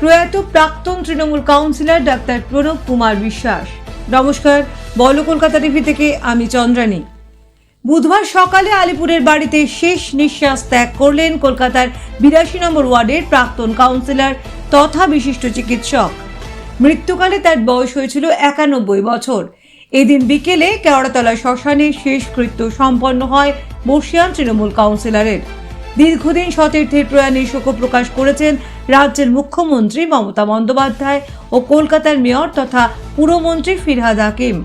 প্রয়াত প্রাক্তন Trinamool councillor doctor Pranab Kumar Biswas. নমস্কার, বলো কলকাতা টিভি থেকে আমি চন্দ্রানী। বুধবার সকালে আলিপুরের বাড়িতে শেষ নিঃশ্বাস ত্যাগ করলেন কলকাতার 82 নম্বর ওয়ার্ডের প্রাক্তন কাউন্সিলর তথা বিশিষ্ট চিকিৎসক। মৃত্যুকালে তার বয়স হয়েছিল 91 বছর। এদিন বিকেলে কেওড়াতলা শ্মশানে শেষকৃত্য সম্পন্ন হয় বর্ষিয়ান তৃণমূল কাউন্সিলরের। দীর্ঘদিন সতীর্থের প্রয়াণে শোক প্রকাশ করেছেন রাজ্যের মুখ্যমন্ত্রী মমতা বন্দ্যোপাধ্যায় ও কলকাতার মেয়র তথা পুরমন্ত্রী ফিরহাদ হাকিম।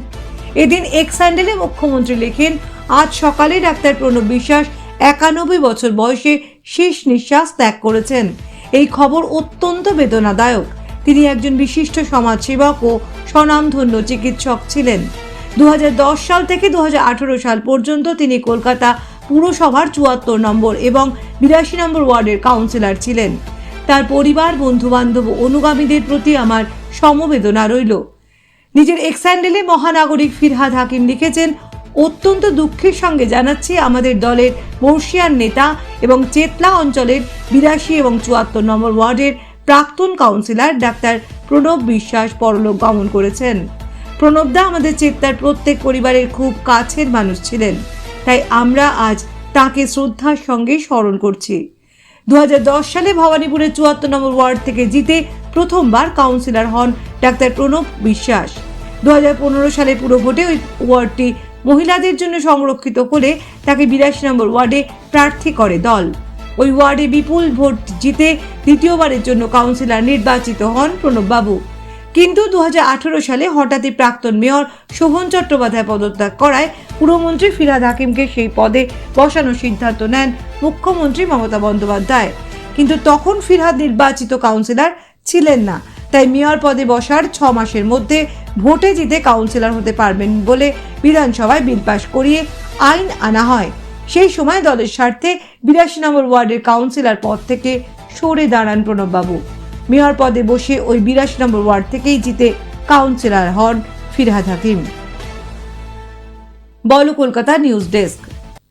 এদিন এক্স হ্যান্ডেলে মুখ্যমন্ত্রী লেখেন, আজ সকালে ডাক্তার প্রণব বিশ্বাস 91 বছর বয়সে শেষ নিঃশ্বাস ত্যাগ করেছেন। এই খবর অত্যন্ত বেদনাদায়ক। তিনি একজন বিশিষ্ট সমাজসেবক ও স্বনামধন্য চিকিৎসক ছিলেন। 2010 সাল থেকে 2018 সাল পর্যন্ত তিনি কলকাতা পুরসভার 74 নম্বর এবং 82 নম্বর ওয়ার্ডের কাউন্সিলর ছিলেন। তার পরিবার, বন্ধুবান্ধব ও অনুগামীদের প্রতি আমার সমবেদনা রইল। নিজের এক্স হ্যান্ডেলে মহানাগরিক ফিরহাদ হাকিম লিখেছেন, অত্যন্ত দুঃখের সঙ্গে জানাচ্ছি আমাদের দলের বর্ষিয়ান নেতা এবং চেতলা অঞ্চলের 82 এবং 74 নম্বর ওয়ার্ডের প্রাক্তন কাউন্সিলর ডাক্তার প্রণব বিশ্বাস পরলোক গমন করেছেন। প্রণবদা আমাদের চেতলার প্রত্যেক পরিবারের খুব কাছের মানুষ ছিলেন, তাই আমরা আজ তাকে শ্রদ্ধার সঙ্গে স্মরণ করছি। 2010 সালে ভবানীপুরের 74 নম্বর ওয়ার্ড থেকে জিতে প্রথমবার কাউন্সিলর হন ডাক্তার প্রণব বিশ্বাস। 2015 সালে পুরো ভোটে ওই ওয়ার্ডটি মহিলাদের জন্য সংরক্ষিত হলে তাকে 82 নম্বর ওয়ার্ডে প্রার্থী করে দল। ওই ওয়ার্ডে বিপুল ভোট জিতে দ্বিতীয়বারের জন্য কাউন্সিলর নির্বাচিত হন প্রণববাবু। কিন্তু 2018 সালে হঠাৎই প্রাক্তন মেয়র শোভন চট্টোপাধ্যায় পদত্যাগ করায় পুরমন্ত্রী ফিরহাদ হাকিমকে সেই পদে বসানোর সিদ্ধান্ত নেন মুখ্যমন্ত্রী মমতা বন্দ্যোপাধ্যায়। কিন্তু তখন ফিরহাদ নির্বাচিত কাউন্সিলর ছিলেন না, তাই মেয়র পদে বসার 6 মাসের মধ্যে ভোটে জিতে কাউন্সিলর হতে পারবেন বলে বিধানসভায় বিল পাশ করিয়ে আইন আনা হয়। সেই সময় দলের স্বার্থে 82 নম্বর ওয়ার্ডের কাউন্সিলর পদ থেকে সরে দাঁড়ান প্রণববাবু। মেয়র পদে বসে ওই 82 নম্বর ওয়ার্ড থেকেই জিতে কাউন্সিলর হন ফিরহাদ হাকিম। বলো কলকাতা নিউজ ডেস্ক।